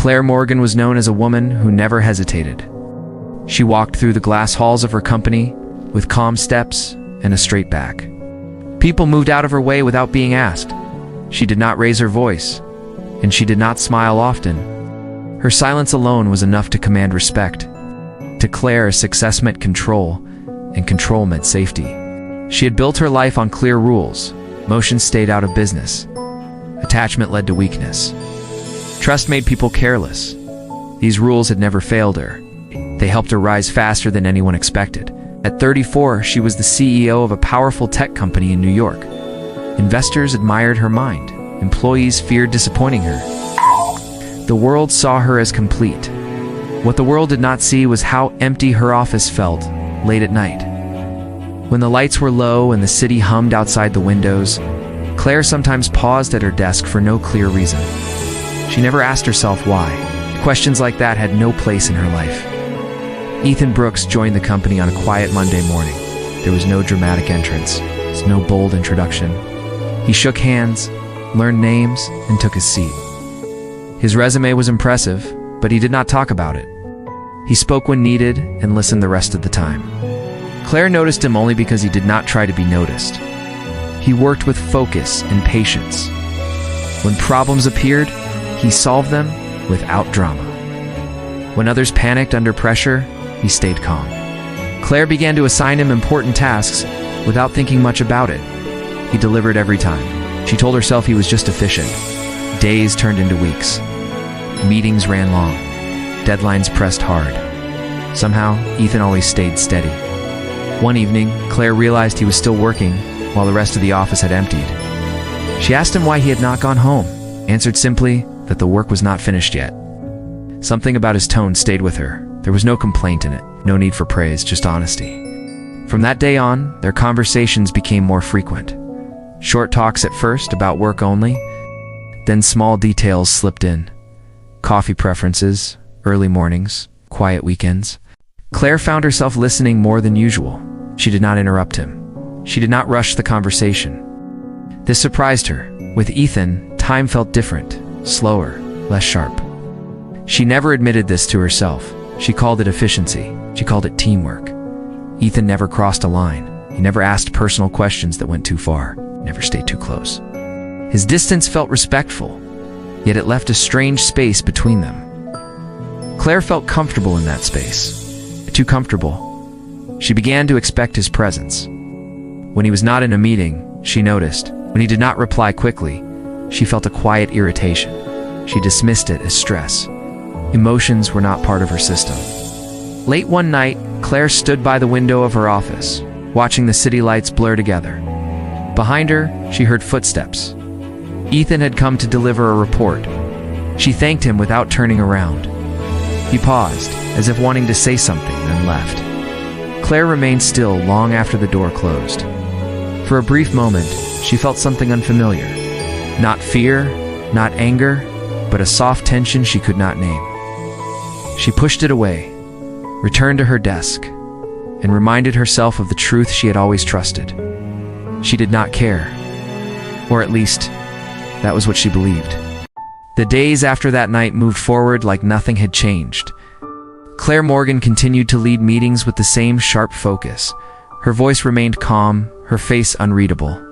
Claire Morgan was known as a woman who never hesitated. She walked through the glass halls of her company with calm steps and a straight back. People moved out of her way without being asked. She did not raise her voice, and she did not smile often. Her silence alone was enough to command respect. To Claire, success meant control, and control meant safety. She had built her life on clear rules. Emotions stayed out of business. Attachment led to weakness. Trust made people careless. These rules had never failed her. They helped her rise faster than anyone expected. At 34, she was the CEO of a powerful tech company in New York. Investors admired her mind. Employees feared disappointing her. The world saw her as complete. What the world did not see was how empty her office felt late at night. When the lights were low and the city hummed outside the windows, Claire sometimes paused at her desk for no clear reason. She never asked herself why. Questions like that had no place in her life. Ethan Brooks joined the company on a quiet Monday morning. There was no dramatic entrance, no bold introduction. He shook hands, learned names, and took his seat. His resume was impressive, but he did not talk about it. He spoke when needed and listened the rest of the time. Claire noticed him only because he did not try to be noticed. He worked with focus and patience. When problems appeared, he solved them without drama. When others panicked under pressure, he stayed calm. Claire began to assign him important tasks without thinking much about it. He delivered every time. She told herself he was just efficient. Days turned into weeks. Meetings ran long. Deadlines pressed hard. Somehow, Ethan always stayed steady. One evening, Claire realized he was still working while the rest of the office had emptied. She asked him why he had not gone home, answered simply that the work was not finished yet. Something about his tone stayed with her. There was no complaint in it, no need for praise, just honesty. From that day on, their conversations became more frequent. Short talks at first about work only, then small details slipped in. Coffee preferences, early mornings, quiet weekends. Claire found herself listening more than usual. She did not interrupt him. She did not rush the conversation. This surprised her. With Ethan, time felt different, slower, less sharp. She never admitted this to herself. She called it efficiency. She called it teamwork. Ethan never crossed a line. He never asked personal questions that went too far. Never stayed too close. His distance felt respectful, yet it left a strange space between them. Claire felt comfortable in that space. Too comfortable. She began to expect his presence. When he was not in a meeting, she noticed. When he did not reply quickly, she felt a quiet irritation. She dismissed it as stress. Emotions were not part of her system. Late one night, Claire stood by the window of her office, watching the city lights blur together. Behind her, she heard footsteps. Ethan had come to deliver a report. She thanked him without turning around. He paused, as if wanting to say something, then left. Claire remained still long after the door closed. For a brief moment, she felt something unfamiliar. Not fear, not anger, but a soft tension she could not name. She pushed it away, returned to her desk, and reminded herself of the truth she had always trusted. She did not care. Or at least, that was what she believed. The days after that night moved forward like nothing had changed. Claire Morgan continued to lead meetings with the same sharp focus. Her voice remained calm, her face unreadable.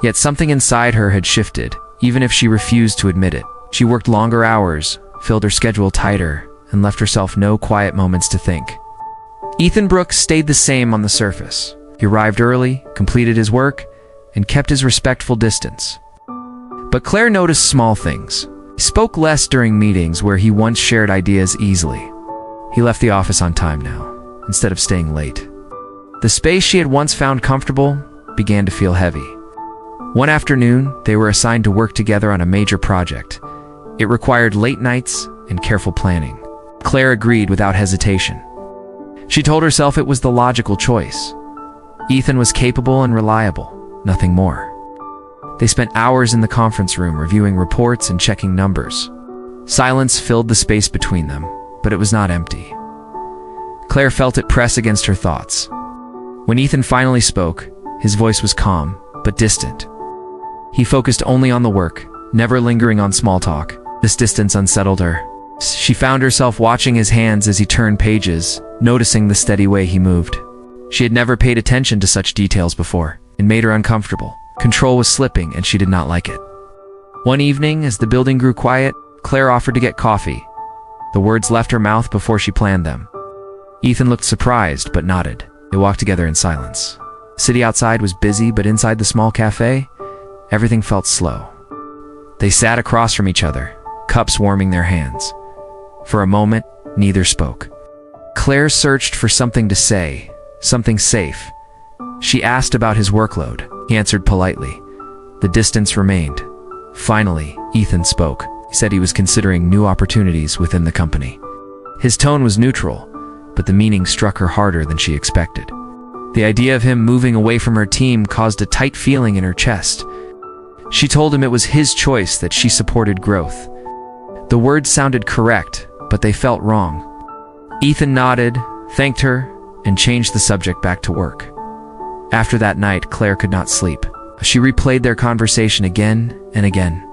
Yet something inside her had shifted, even if she refused to admit it. She worked longer hours, filled her schedule tighter, and left herself no quiet moments to think. Ethan Brooks stayed the same on the surface. He arrived early, completed his work, and kept his respectful distance. But Claire noticed small things. He spoke less during meetings where he once shared ideas easily. He left the office on time now, instead of staying late. The space she had once found comfortable began to feel heavy. One afternoon, they were assigned to work together on a major project. It required late nights and careful planning. Claire agreed without hesitation. She told herself it was the logical choice. Ethan was capable and reliable, nothing more. They spent hours in the conference room reviewing reports and checking numbers. Silence filled the space between them, but it was not empty. Claire felt it press against her thoughts. When Ethan finally spoke, his voice was calm, but distant. He focused only on the work, never lingering on small talk. This distance unsettled her. She found herself watching his hands as he turned pages, noticing the steady way he moved. She had never paid attention to such details before. It made her uncomfortable. Control was slipping, and she did not like it. One evening, as the building grew quiet, Claire offered to get coffee. The words left her mouth before she planned them. Ethan looked surprised, but nodded. They walked together in silence. The city outside was busy, but inside the small cafe, everything felt slow. They sat across from each other, cups warming their hands. For a moment, neither spoke. Claire searched for something to say, something safe. She asked about his workload. He answered politely. The distance remained. Finally, Ethan spoke. He said he was considering new opportunities within the company. His tone was neutral, but the meaning struck her harder than she expected. The idea of him moving away from her team caused a tight feeling in her chest. She told him it was his choice, that she supported growth. The words sounded correct, but they felt wrong. Ethan nodded, thanked her, and changed the subject back to work. After that night, Claire could not sleep. She replayed their conversation again and again.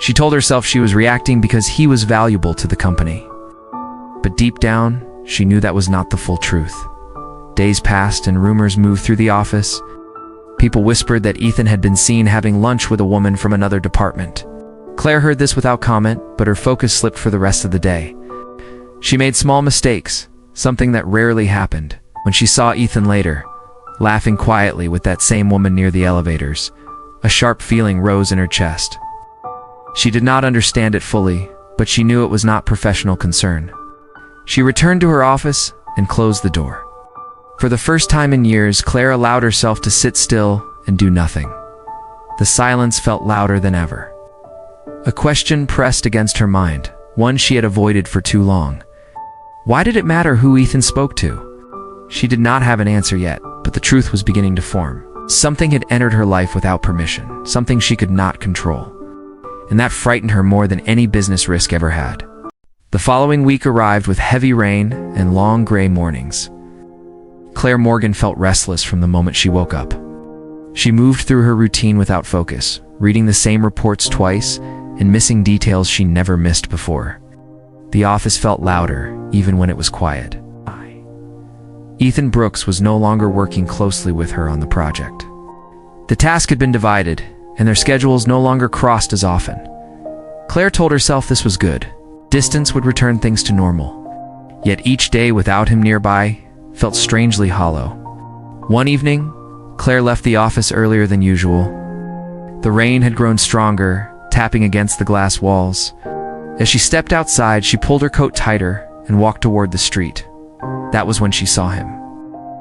She told herself she was reacting because he was valuable to the company. But deep down, she knew that was not the full truth. Days passed and rumors moved through the office. People whispered that Ethan had been seen having lunch with a woman from another department. Claire heard this without comment, but her focus slipped for the rest of the day. She made small mistakes, something that rarely happened. When she saw Ethan later, laughing quietly with that same woman near the elevators, a sharp feeling rose in her chest. She did not understand it fully, but she knew it was not professional concern. She returned to her office and closed the door. For the first time in years, Claire allowed herself to sit still and do nothing. The silence felt louder than ever. A question pressed against her mind, one she had avoided for too long. Why did it matter who Ethan spoke to? She did not have an answer yet, but the truth was beginning to form. Something had entered her life without permission, something she could not control. And that frightened her more than any business risk ever had. The following week arrived with heavy rain and long gray mornings. Claire Morgan felt restless from the moment she woke up. She moved through her routine without focus, reading the same reports twice and missing details she never missed before. The office felt louder, even when it was quiet. Ethan Brooks was no longer working closely with her on the project. The task had been divided, and their schedules no longer crossed as often. Claire told herself this was good. Distance would return things to normal. Yet each day without him nearby felt strangely hollow. One evening, Claire left the office earlier than usual. The rain had grown stronger, tapping against the glass walls. As she stepped outside, she pulled her coat tighter and walked toward the street. That was when she saw him.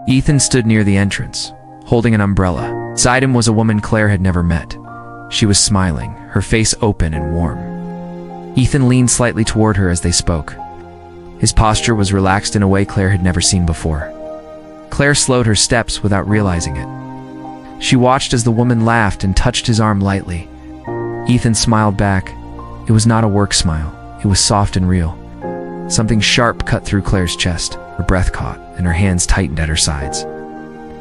Ethan stood near the entrance, holding an umbrella. Beside him was a woman Claire had never met. She was smiling, her face open and warm. Ethan leaned slightly toward her as they spoke. His posture was relaxed in a way Claire had never seen before. Claire slowed her steps without realizing it. She watched as the woman laughed and touched his arm lightly. Ethan smiled back. It was not a work smile. It was soft and real. Something sharp cut through Claire's chest. Her breath caught, and her hands tightened at her sides.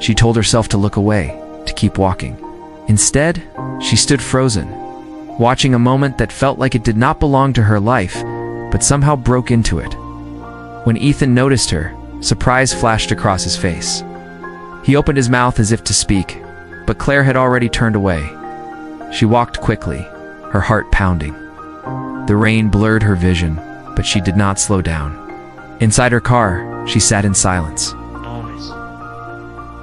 She told herself to look away, to keep walking. Instead, she stood frozen, watching a moment that felt like it did not belong to her life, but somehow broke into it. When Ethan noticed her, surprise flashed across his face. He opened his mouth as if to speak, but Claire had already turned away. She walked quickly, her heart pounding. The rain blurred her vision, but she did not slow down. Inside her car, she sat in silence.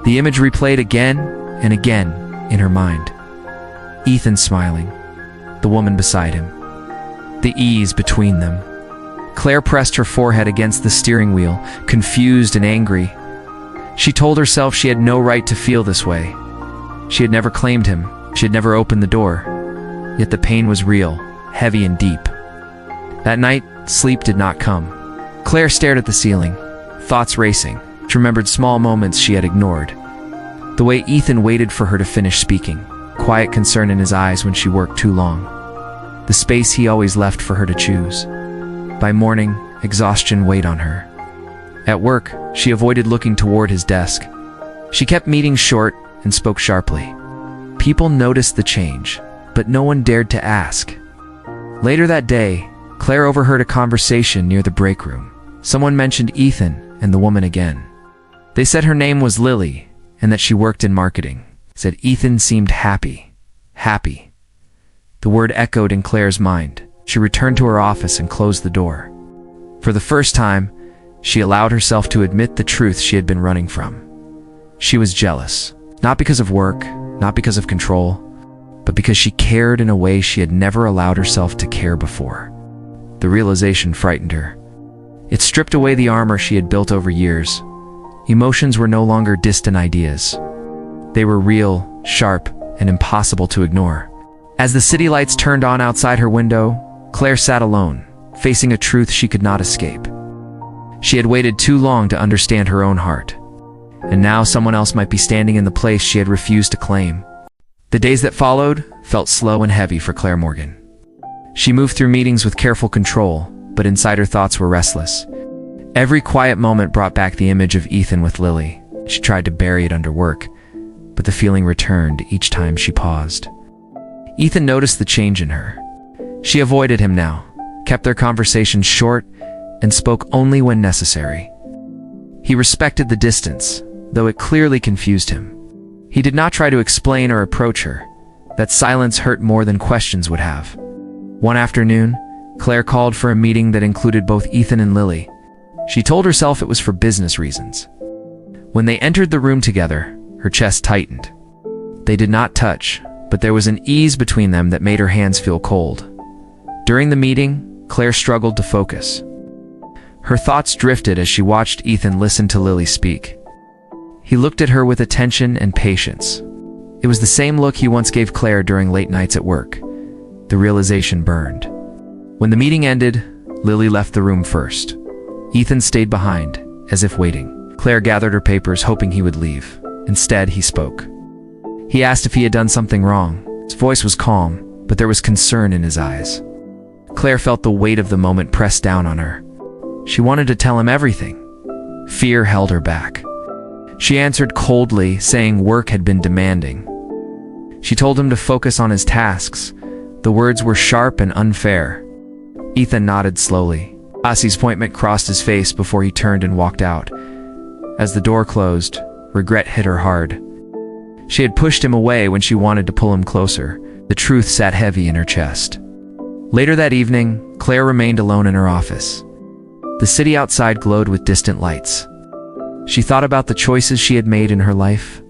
The image replayed again and again in her mind. Ethan smiling, the woman beside him, the ease between them. Claire pressed her forehead against the steering wheel, confused and angry. She told herself she had no right to feel this way. She had never claimed him. She had never opened the door. Yet the pain was real, heavy and deep. That night, sleep did not come. Claire stared at the ceiling, thoughts racing. She remembered small moments she had ignored. The way Ethan waited for her to finish speaking, quiet concern in his eyes when she worked too long. The space he always left for her to choose. By morning, exhaustion weighed on her. At work, she avoided looking toward his desk. She kept meetings short and spoke sharply. People noticed the change, but no one dared to ask. Later that day, Claire overheard a conversation near the break room. Someone mentioned Ethan and the woman again. They said her name was Lily and that she worked in marketing. Said Ethan seemed happy. Happy. The word echoed in Claire's mind. She returned to her office and closed the door. For the first time, she allowed herself to admit the truth she had been running from. She was jealous, not because of work, not because of control, but because she cared in a way she had never allowed herself to care before. The realization frightened her. It stripped away the armor she had built over years. Emotions were no longer distant ideas. They were real, sharp, and impossible to ignore. As the city lights turned on outside her window, Claire sat alone, facing a truth she could not escape. She had waited too long to understand her own heart, and now someone else might be standing in the place she had refused to claim. The days that followed felt slow and heavy for Claire Morgan. She moved through meetings with careful control, but inside her thoughts were restless. Every quiet moment brought back the image of Ethan with Lily. She tried to bury it under work, but the feeling returned each time she paused. Ethan noticed the change in her. She avoided him now, kept their conversations short, and spoke only when necessary. He respected the distance, though it clearly confused him. He did not try to explain or approach her. That silence hurt more than questions would have. One afternoon, Claire called for a meeting that included both Ethan and Lily. She told herself it was for business reasons. When they entered the room together, her chest tightened. They did not touch, but there was an ease between them that made her hands feel cold. During the meeting, Claire struggled to focus. Her thoughts drifted as she watched Ethan listen to Lily speak. He looked at her with attention and patience. It was the same look he once gave Claire during late nights at work. The realization burned. When the meeting ended, Lily left the room first. Ethan stayed behind, as if waiting. Claire gathered her papers, hoping he would leave. Instead, he spoke. He asked if he had done something wrong. His voice was calm, but there was concern in his eyes. Claire felt the weight of the moment press down on her. She wanted to tell him everything. Fear held her back. She answered coldly, saying work had been demanding. She told him to focus on his tasks. The words were sharp and unfair. Ethan nodded slowly. Assie's appointment crossed his face before he turned and walked out. As the door closed, regret hit her hard. She had pushed him away when she wanted to pull him closer. The truth sat heavy in her chest. Later that evening, Claire remained alone in her office. The city outside glowed with distant lights. She thought about the choices she had made in her life.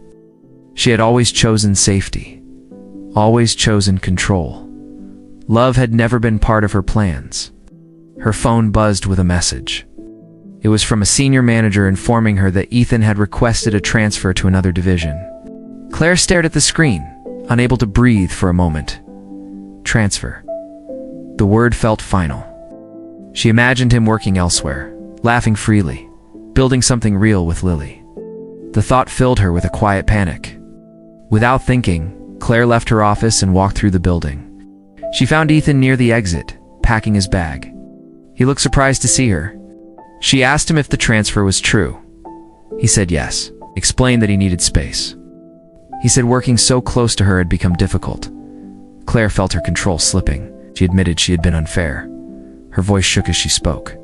She had always chosen safety, always chosen control. Love had never been part of her plans. Her phone buzzed with a message. It was from a senior manager informing her that Ethan had requested a transfer to another division. Claire stared at the screen, unable to breathe for a moment. Transfer. The word felt final. She imagined him working elsewhere, laughing freely, building something real with Lily. The thought filled her with a quiet panic. Without thinking, Claire left her office and walked through the building. She found Ethan near the exit, packing his bag. He looked surprised to see her. She asked him if the transfer was true. He said yes, explained that he needed space. He said working so close to her had become difficult. Claire felt her control slipping. She admitted she had been unfair. Her voice shook as she spoke.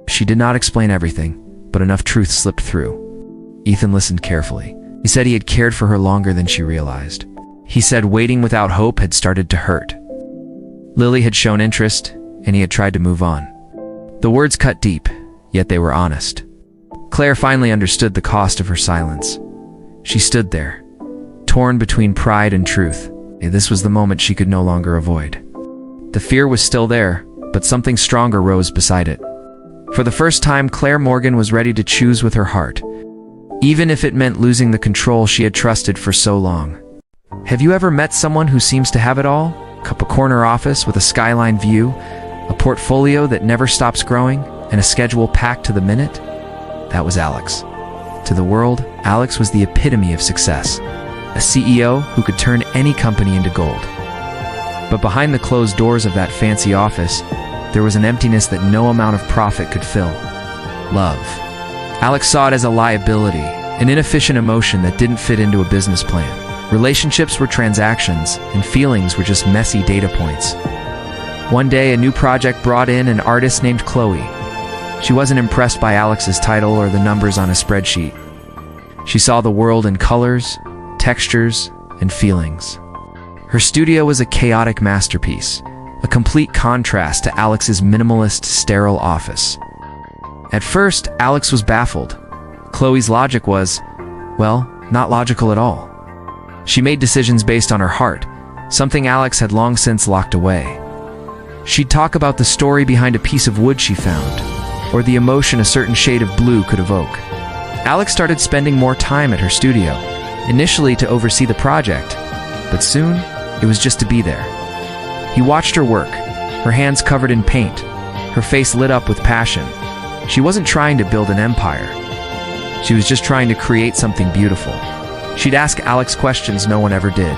She did not explain everything, but enough truth slipped through. Ethan listened carefully. He said he had cared for her longer than she realized. He said waiting without hope had started to hurt. Lily had shown interest, and he had tried to move on. The words cut deep, yet they were honest. Claire finally understood the cost of her silence. She stood there, torn between pride and truth. This was the moment she could no longer avoid. The fear was still there, but something stronger rose beside it. For the first time, Claire Morgan was ready to choose with her heart, even if it meant losing the control she had trusted for so long. Have you ever met someone who seems to have it all? A corner office with a skyline view, a portfolio that never stops growing, and a schedule packed to the minute? That was Alex. To the world, Alex was the epitome of success, a CEO who could turn any company into gold. But behind the closed doors of that fancy office, there was an emptiness that no amount of profit could fill. Love. Alex saw it as a liability, an inefficient emotion that didn't fit into a business plan. Relationships were transactions, and feelings were just messy data points. One day, a new project brought in an artist named Chloe. She wasn't impressed by Alex's title or the numbers on a spreadsheet. She saw the world in colors, textures, and feelings. Her studio was a chaotic masterpiece, a complete contrast to Alex's minimalist, sterile office. At first, Alex was baffled. Chloe's logic was, well, not logical at all. She made decisions based on her heart, something Alex had long since locked away. She'd talk about the story behind a piece of wood she found, or the emotion a certain shade of blue could evoke. Alex started spending more time at her studio, initially to oversee the project, but soon it was just to be there. He watched her work, her hands covered in paint, her face lit up with passion. She wasn't trying to build an empire. She was just trying to create something beautiful. She'd ask Alex questions no one ever did.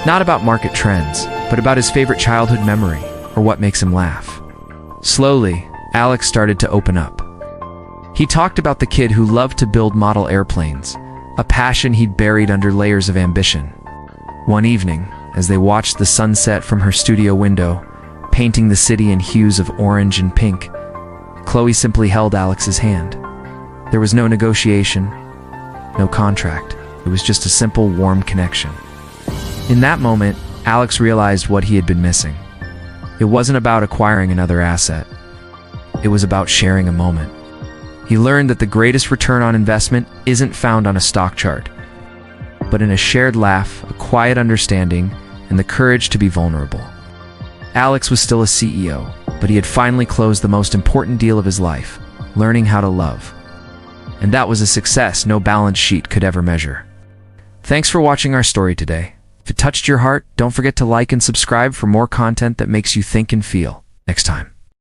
Not about market trends, but about his favorite childhood memory, or what makes him laugh. Slowly, Alex started to open up. He talked about the kid who loved to build model airplanes, a passion he'd buried under layers of ambition. One evening, as they watched the sunset from her studio window, painting the city in hues of orange and pink, Chloe simply held Alex's hand. There was no negotiation, no contract. It was just a simple, warm connection. In that moment, Alex realized what he had been missing. It wasn't about acquiring another asset. It was about sharing a moment. He learned that the greatest return on investment isn't found on a stock chart, but in a shared laugh, a quiet understanding, and the courage to be vulnerable. Alex was still a CEO, but he had finally closed the most important deal of his life, learning how to love. And that was a success no balance sheet could ever measure. Thanks for watching our story today. If it touched your heart, don't forget to like and subscribe for more content that makes you think and feel. Next time.